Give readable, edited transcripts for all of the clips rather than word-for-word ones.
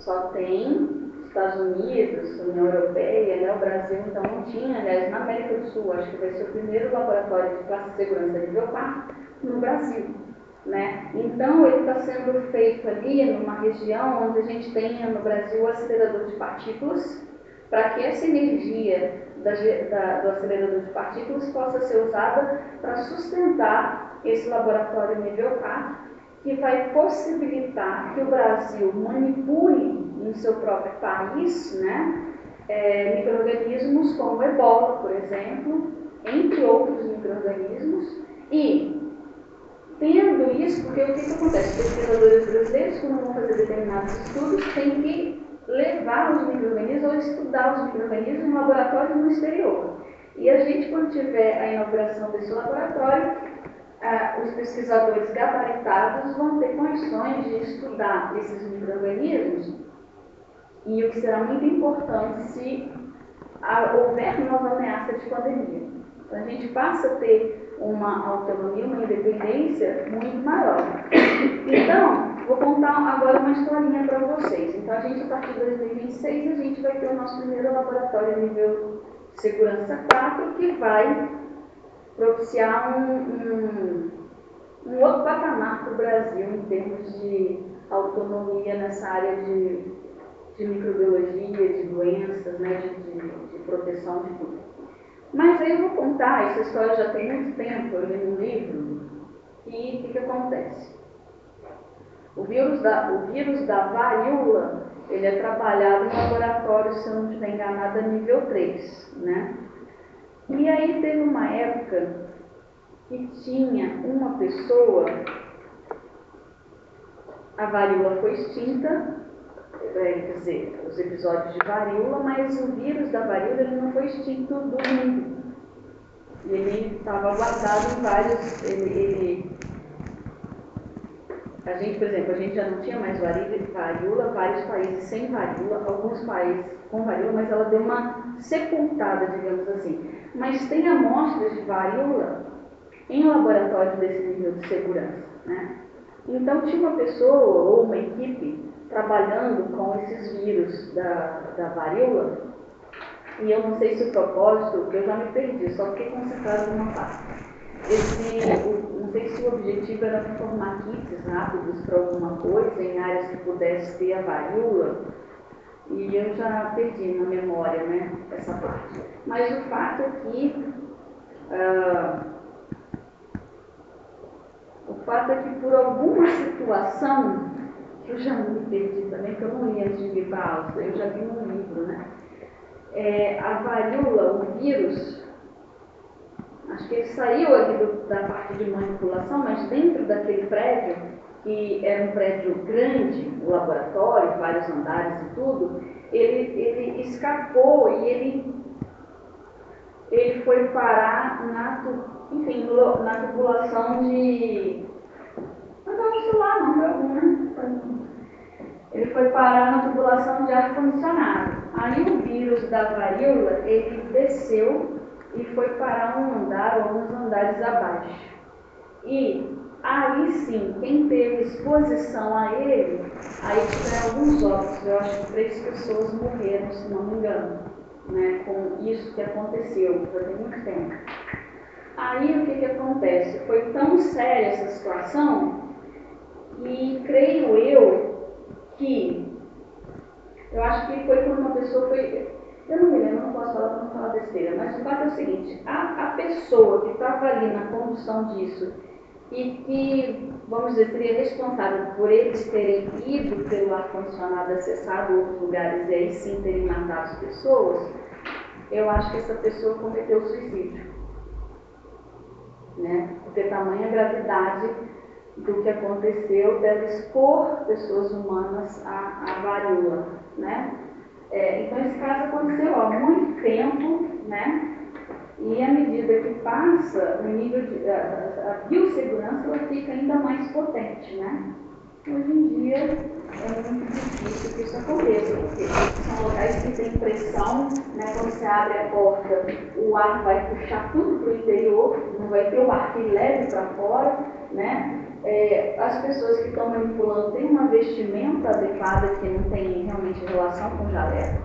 só tem Estados Unidos, União Europeia, né? O Brasil então não tinha, aliás, na América do Sul, acho que vai ser o primeiro laboratório de classe de segurança nível 4 no Brasil, né? Então ele está sendo feito ali numa região onde a gente tem no Brasil o acelerador de partículas, para que essa energia do acelerador de partículas possa ser usada para sustentar esse laboratório nível 4, que vai possibilitar que o Brasil manipule em seu próprio país, né, micro-organismos como o ebola, por exemplo, entre outros micro-organismos, e tendo isso, porque o que acontece? Pesquisadores brasileiros, quando vão fazer determinados estudos, têm que levar os micro-organismos ou estudar os micro-organismos em laboratórios no exterior. E a gente, quando tiver a inauguração desse laboratório, os pesquisadores gabaritados vão ter condições de estudar esses micro-organismos, e o que será muito importante se houver nova ameaça de pandemia. Então, a gente passa a ter uma autonomia, uma independência muito maior. Então, vou contar agora uma historinha para vocês. Então, a gente, a partir de 2026, a gente vai ter o nosso primeiro laboratório nível segurança 4, que vai propiciar um outro patamar para o Brasil em termos de autonomia nessa área de microbiologia, de doenças, né, de proteção de tudo. Mas aí eu vou contar, essa história já tem muito tempo, eu li no livro, e o que acontece? O vírus da varíola, ele é trabalhado em laboratório, se eu não estiver enganada, nível 3, né? E aí teve uma época que tinha uma pessoa, a varíola foi extinta, quer dizer, os episódios de varíola, mas o vírus da varíola ele não foi extinto do mundo. Ele estava guardado em vários. A gente, por exemplo, a gente já não tinha mais varíola, vários países sem varíola, alguns países com varíola, mas ela deu uma sepultada, digamos assim. Mas tem amostras de varíola em laboratórios desse nível de segurança, né? Então tinha uma pessoa ou uma equipe trabalhando com esses vírus da varíola, e eu não sei se o propósito, porque eu já me perdi, só fiquei concentrada numa parte. Não sei se o objetivo era formar kits rápidos para alguma coisa, em áreas que pudesse ter a varíola, e eu já perdi na memória, né, essa parte. Mas o fato é que por alguma situação, que eu já me perdi também, que eu não li antes de vir para a aula, eu já vi num livro, né? A varíola, o vírus, acho que ele saiu ali da parte de manipulação, mas dentro daquele prédio, que era um prédio grande, o laboratório, vários andares e tudo, ele escapou e ele foi parar na tubulação de... Não dá no celular, não, foi algum, né? Ele foi parar na tubulação de ar-condicionado. Aí o vírus da varíola, ele desceu e foi parar um andar ou uns andares abaixo. E aí sim, quem teve exposição a ele, aí tiveram alguns óbitos, eu acho que 3 pessoas morreram, se não me engano, né, com isso que aconteceu, já tem muito tempo. Aí o que acontece? Foi tão séria essa situação, e creio eu que, eu acho que foi quando uma pessoa foi, eu não me lembro, não posso falar para não falar besteira, mas o fato é o seguinte, a pessoa que estava ali na condução disso, e que, vamos dizer, seria responsável por eles terem ido pelo ar-condicionado, acessado outros lugares e aí sim terem matado as pessoas, eu acho que essa pessoa cometeu suicídio, né? Porque tamanha gravidade do que aconteceu deve expor pessoas humanas à varíola, né? Então esse caso aconteceu há muito tempo, né? E à medida que passa, o nível de a biossegurança ela fica ainda mais potente, né? Hoje em dia é muito difícil que isso aconteça, porque são locais que têm pressão, né? Quando você abre a porta, o ar vai puxar tudo para o interior, não vai ter o ar que leve para fora, né? as pessoas que estão manipulando têm uma vestimenta adequada que não tem realmente relação com o jaleco,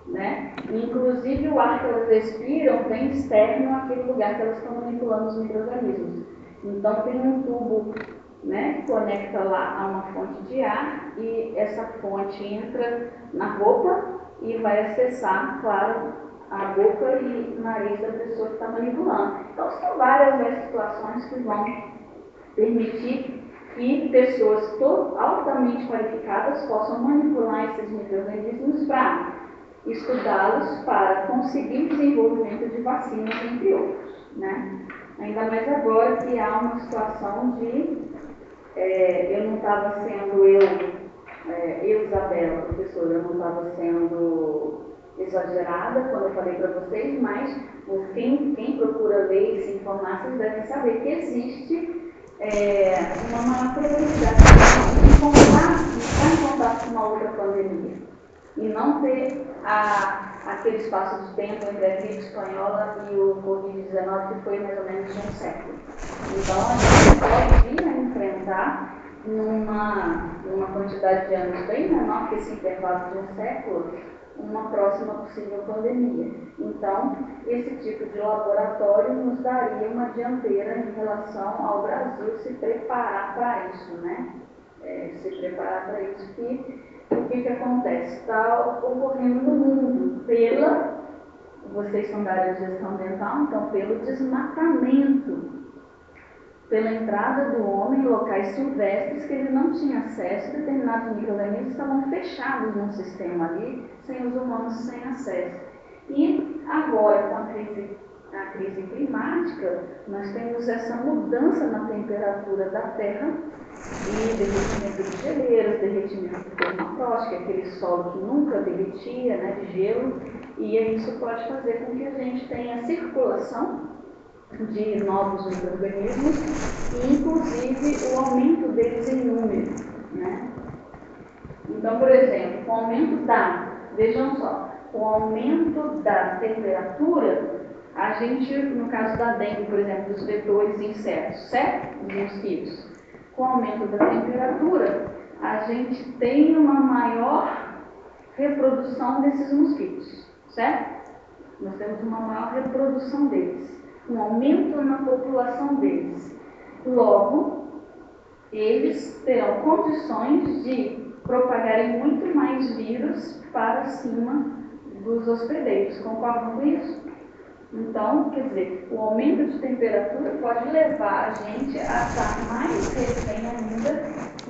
né? Inclusive o ar que elas respiram vem externo àquele lugar que elas estão manipulando os micro-organismos. Então tem um tubo, né, que conecta lá a uma fonte de ar e essa fonte entra na roupa e vai acessar, claro, a boca e nariz da pessoa que está manipulando. Então são várias situações que vão permitir que pessoas altamente qualificadas possam manipular esses micro-organismos para estudá-los para conseguir desenvolvimento de vacinas, entre outros, né? Ainda mais agora que há uma situação de eu não estava sendo eu, Isabela, professora, eu não estava sendo exagerada quando eu falei para vocês, mas quem procura ler e se informar, vocês devem saber que existe uma maior probabilidade de entrar em contato com uma outra pandemia e não ter aquele espaço de tempo entre a gripe espanhola e o Covid-19 que foi mais ou menos de um século. Então a gente pode vir a enfrentar numa quantidade de anos bem menor que esse intervalo de um século, uma próxima possível pandemia. Então, esse tipo de laboratório nos daria uma dianteira em relação ao Brasil se preparar para isso, né? Se preparar para isso. O que acontece? Está ocorrendo no mundo vocês são da área de gestão ambiental, então pelo desmatamento, pela entrada do homem em locais silvestres que ele não tinha acesso, determinados micro-organismos estavam fechados num sistema ali, sem os humanos sem acesso. E agora, com a crise climática, nós temos essa mudança na temperatura da Terra e derretimento de geleiras, derretimento do permafrost, que é aquele solo que nunca derretia, né, de gelo, e isso pode fazer com que a gente tenha circulação de novos micro-organismos e, inclusive, o aumento deles em número, né? Então, por exemplo, com o aumento vejam só, com o aumento da temperatura, a gente, no caso da dengue, por exemplo, dos vetores insetos, certo? Os mosquitos. Com o aumento da temperatura, a gente tem uma maior reprodução desses mosquitos, certo? Nós temos uma maior reprodução deles, um aumento na população deles. Logo, eles terão condições de propagarem muito mais vírus para cima dos hospedeiros. Concordam com isso? Então, quer dizer, o aumento de temperatura pode levar a gente a estar mais refém ainda,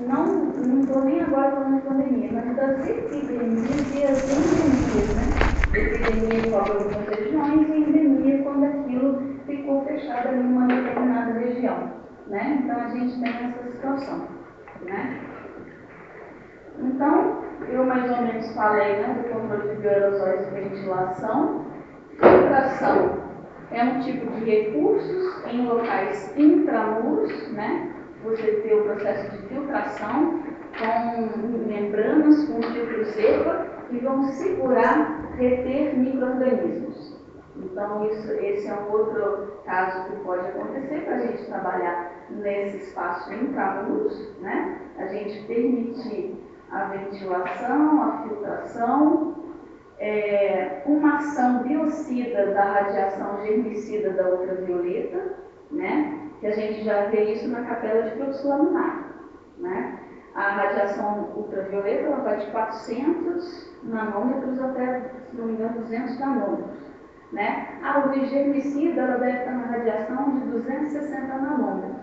não estou nem agora falando de pandemia, mas das epidemias e as endemias, né? Epidemia cobre algumas regiões e endemia quando aquilo ficou fechado em uma determinada região, né? Então, a gente tem essa situação, né? Então, eu mais ou menos falei, né, do controle de bioaerosóis e ventilação. Filtração é um tipo de recursos em locais intramuros, né? Você tem o processo de filtração com membranas, com filtros EPA, que vão segurar, reter micro-organismos. Então, esse é um outro caso que pode acontecer para a gente trabalhar nesse espaço intramuros, né? A gente permitir a ventilação, a filtração, uma ação biocida da radiação germicida da ultravioleta, né? Que a gente já vê isso na capela de fluxo laminar, né? A radiação ultravioleta ela vai de 400 nanômetros até, se não me engano, 200 nanômetros, né? A UV germicida ela deve estar na radiação de 260 nanômetros.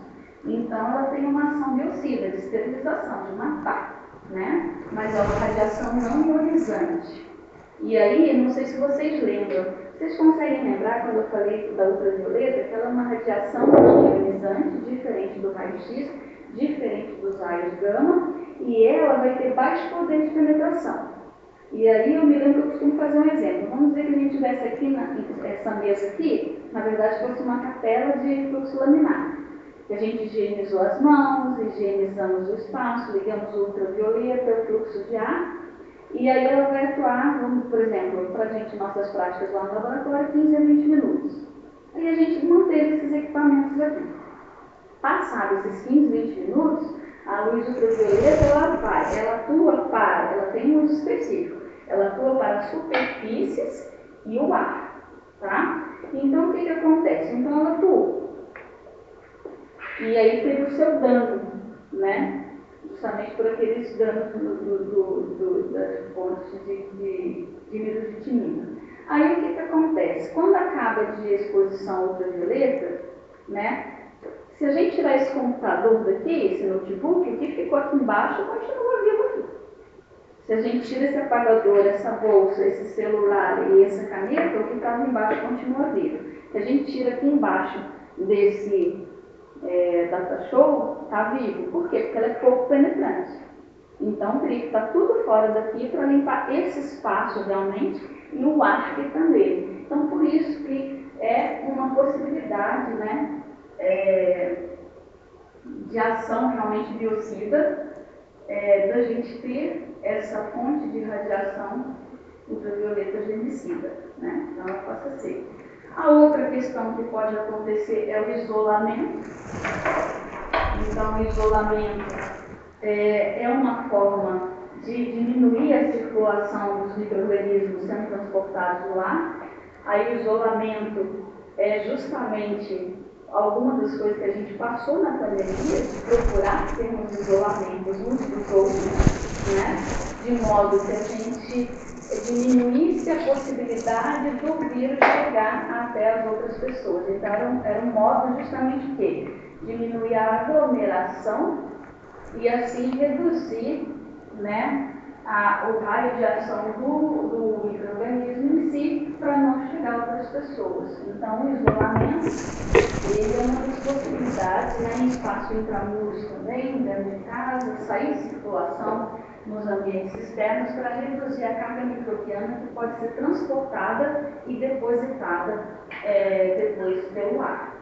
Então ela tem uma ação biocida, de esterilização, de matar, né? Mas é uma radiação não ionizante. E aí, não sei se vocês lembram, vocês conseguem lembrar quando eu falei da ultravioleta, que ela é uma radiação não ionizante, diferente do raio-x, diferente dos raios gama, e ela vai ter baixo poder de penetração. E aí eu me lembro que eu costumo fazer um exemplo. Vamos dizer que a gente tivesse aqui, essa mesa aqui, na verdade fosse uma capela de fluxo laminar. Que a gente higienizou as mãos, higienizamos o espaço, ligamos o ultravioleta, o fluxo de ar, e aí ela vai atuar, por exemplo, para a gente, nossas práticas lá no laboratório, 15 a 20 minutos. Aí a gente manteve esses equipamentos aqui. Passados esses 15, 20 minutos, a luz ultravioleta ela atua para, ela tem um uso específico, ela atua para as superfícies e o ar, tá? Então, o que acontece? Então, ela atua. E aí tem o seu dano, né? Justamente por aqueles danos das fontes de nitroglicerina. Aí o que acontece? Quando acaba de exposição ultravioleta, né? Se a gente tirar esse computador daqui, esse notebook, o que ficou aqui embaixo continua vivo aqui. Se a gente tira esse apagador, essa bolsa, esse celular e essa caneta, o que estava embaixo continua vivo. Se a gente tira aqui embaixo desse data show, está vivo. Por quê? Porque ela é pouco penetrante. Então, teria que estar tudo fora daqui para limpar esse espaço realmente e o ar que está nele. Então, por isso que é uma possibilidade, né, de ação realmente biocida, da gente ter essa fonte de radiação ultravioleta germicida, né? Então, ela possa ser. A outra questão que pode acontecer é o isolamento. Então, o isolamento é uma forma de diminuir a circulação dos micro-organismos sendo transportados no ar. Aí o isolamento é justamente algumas das coisas que a gente passou na pandemia, de procurar termos isolamentos uns dos outros, né? De modo que a gente diminuísse a possibilidade do vírus chegar até as outras pessoas. Então, era um modo justamente o quê? Diminuir a aglomeração e assim reduzir, né, o raio de ação do micro-organismo em si para não chegar a outras pessoas. Então, o isolamento ele é uma das possibilidades, né, em espaço intramuros também, dentro de casa, sair de circulação nos ambientes externos para reduzir a carga microbiana que pode ser transportada e depositada depois pelo ar.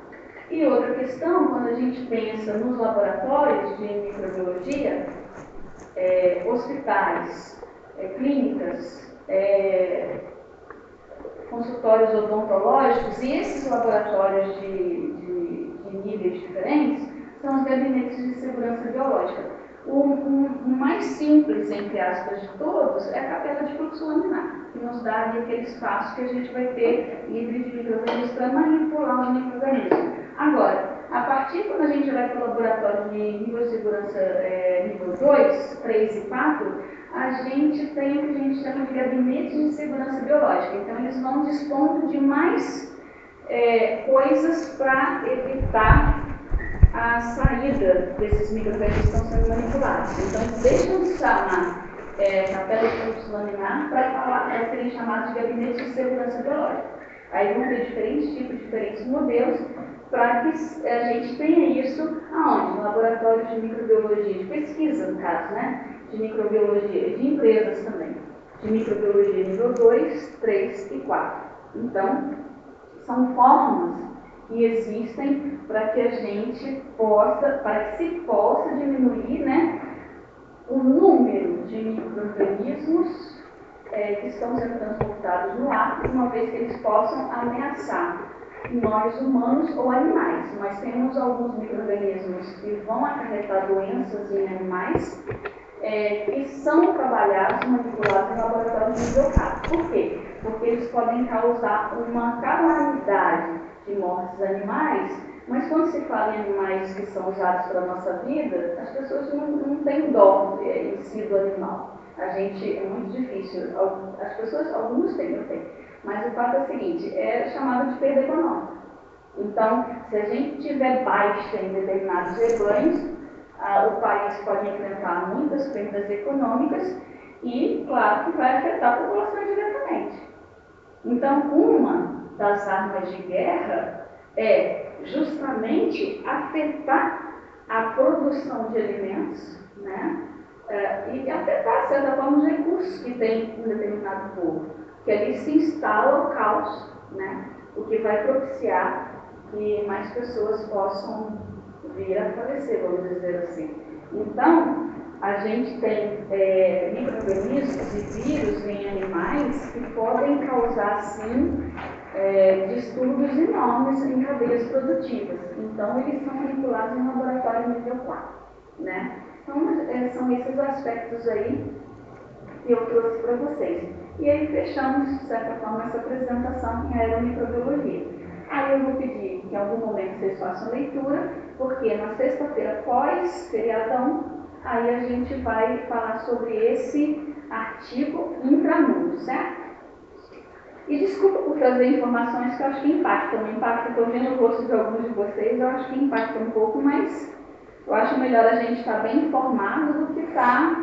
E outra questão, quando a gente pensa nos laboratórios de microbiologia, hospitais, clínicas, consultórios odontológicos, e esses laboratórios de níveis diferentes são os gabinetes de segurança biológica. O mais simples, entre aspas, de todos é a capela de fluxo laminar, que nos dá ali aquele espaço que a gente vai ter livre de micro-organismos para manipular os micro-organismos. Agora, a partir quando a gente vai para o laboratório de biossegurança nível 2, 3 e 4, a gente tem o que a gente chama de gabinetes de segurança biológica. Então, eles vão dispondo de mais coisas para evitar a saída desses micro-organismos que estão sendo manipulados. Então, deixam de chamar capela de fluxo laminar para serem chamados de gabinetes de segurança biológica. Aí vão ter diferentes tipos, diferentes modelos, para que a gente tenha isso aonde? No laboratório de microbiologia, de pesquisa, no caso, né? De microbiologia, de empresas também, de microbiologia nível 2, 3 e 4. Então, são formas que existem para que a gente possa, para que se possa diminuir, né, o número de micro-organismos que estão sendo transportados no ar, uma vez que eles possam ameaçar nós humanos ou animais. Nós temos alguns micro-organismos que vão acarretar doenças em animais que são trabalhados, manipulados em laboratórios de nível 4. Por quê? Porque eles podem causar uma calamidade de mortes animais, mas quando se fala em animais que são usados para a nossa vida, as pessoas não têm dó em si do animal. A gente, é muito difícil, as pessoas, alguns têm, eu tenho, mas o fato é o seguinte, é chamado de perda econômica. Então, se a gente tiver baixa em determinados rebanhos, o país pode enfrentar muitas perdas econômicas e, claro, que vai afetar a população diretamente. Então, uma das armas de guerra é justamente afetar a produção de alimentos, né? E afetar, de certa forma, os recursos que tem um determinado povo, que ali se instala o caos, né? O que vai propiciar que mais pessoas possam vir a falecer, vamos dizer assim. Então, a gente tem micro-organismos e vírus em animais que podem causar, sim, distúrbios enormes em cadeias produtivas. Então, eles são manipulados em laboratório nível 4. Né? Então, são esses aspectos aí que eu trouxe para vocês. E aí fechamos, de certa forma, essa apresentação em aeromicrobiologia. Aí eu vou pedir que em algum momento vocês façam leitura, porque na sexta-feira pós-feriadão, aí a gente vai falar sobre esse artigo intramundo, certo? E desculpa por trazer informações que eu acho que impactam. Estou vendo o rosto de alguns de vocês, eu acho que impacta um pouco, mas eu acho melhor a gente estar bem informado do que estar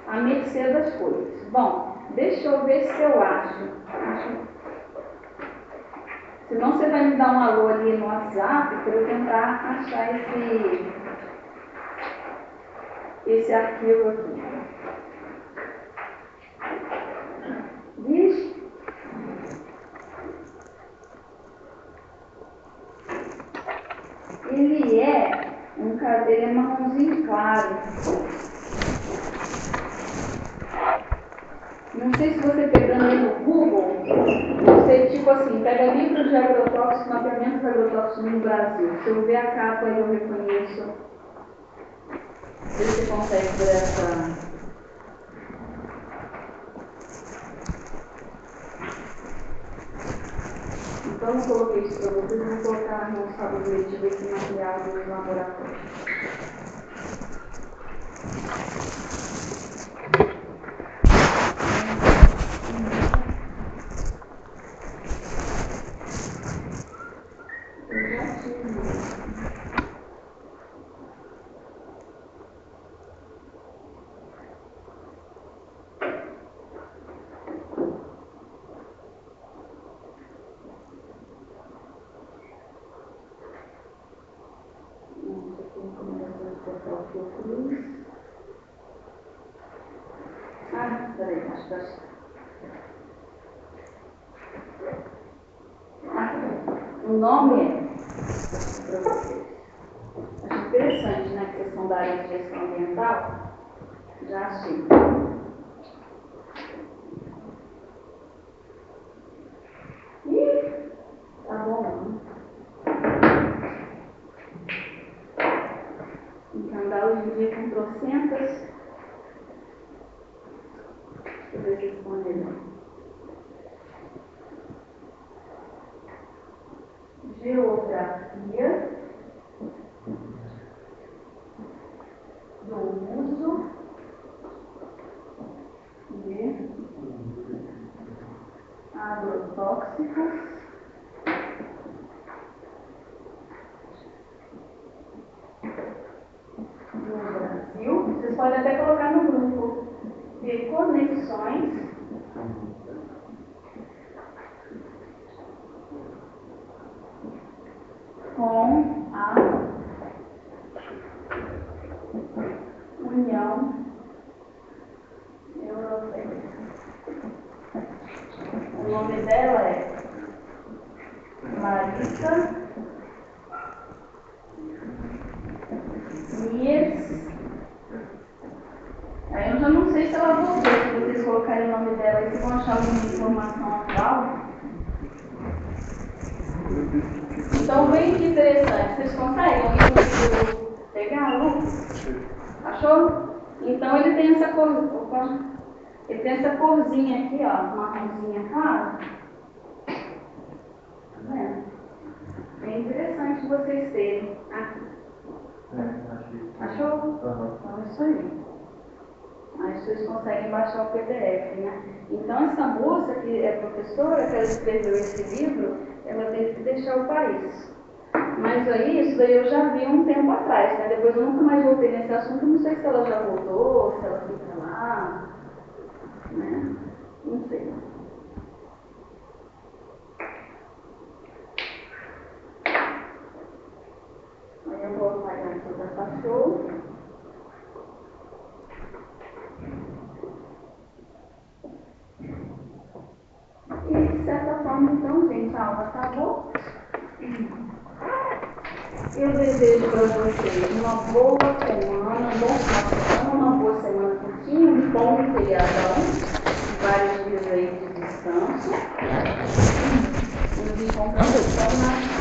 à mercê das coisas. Bom, deixa eu ver se eu acho. Senão você vai me dar um alô ali no WhatsApp para eu tentar achar esse arquivo aqui. Diz? Ele é marronzinho claro. Não sei se você pegando aí no Google, você tipo assim, pega livro de agrotóxicos, mapeamento de agrotóxicos no Brasil. Se eu ver a capa aí eu reconheço. Vê se você consegue ver essa. Então eu coloquei isso para vocês, vou colocar no sabonete desse material no laboratório. Peraí, acho que o nome para vocês. Acho interessante, né? A questão da área de gestão ambiental. Já achei. Ih, tá bom. Então, dá hoje em dia com trocentas. Deixa eu ver se responde ele. Geografia do uso de agrotóxicos no Brasil. Vocês podem até colocar no grupo de conexões com a União Europeia. O nome dela é Larissa Mies. Aí eu já não sei se ela voltou, se vocês colocarem o nome dela e se vão achar alguma informação atual. Então, bem que interessante. Vocês conseguem? Alguém conseguiu pegar? Não? Achou? Então, ele tem essa cor. Opa. Ele tem essa corzinha aqui, ó, marronzinha clara. Tá vendo? É interessante vocês terem aqui. Achou? Então, é isso aí. Aí vocês conseguem baixar o PDF, né? Então, essa moça que é professora, que ela escreveu esse livro, ela teve que deixar o país. Mas aí, isso daí eu já vi um tempo atrás, né? Depois eu nunca mais voltei nesse assunto, não sei se ela já voltou, se ela fica lá, né? Não sei. Aí eu vou apagar aqui, já passou. E, de certa forma, então, gente, a aula acabou. Eu desejo para vocês uma boa semana, uma boa semana curtinha, um bom feriadão, vários dias aí de descanso. compreensão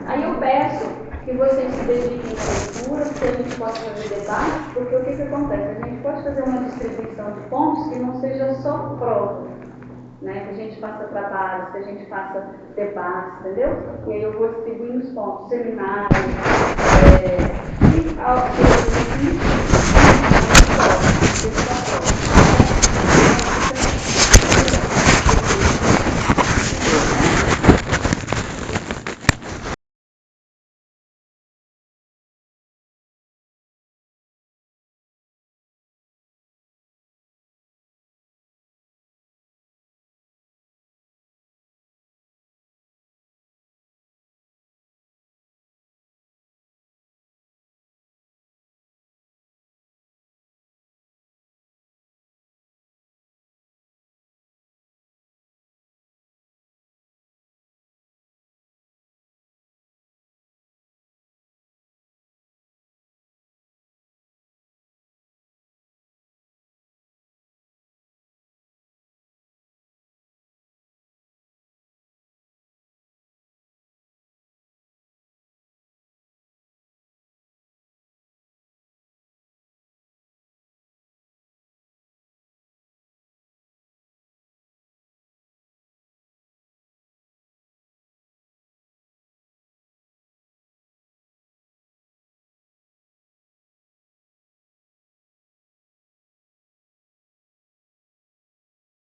Aí eu peço que vocês se dediquem à leitura, que a gente possa fazer debate, porque o que acontece? A gente pode fazer uma distribuição de pontos que não seja só prova, né? Que a gente faça trabalhos, que a gente faça debates, entendeu? E aí eu vou distribuindo os pontos, seminários, e ao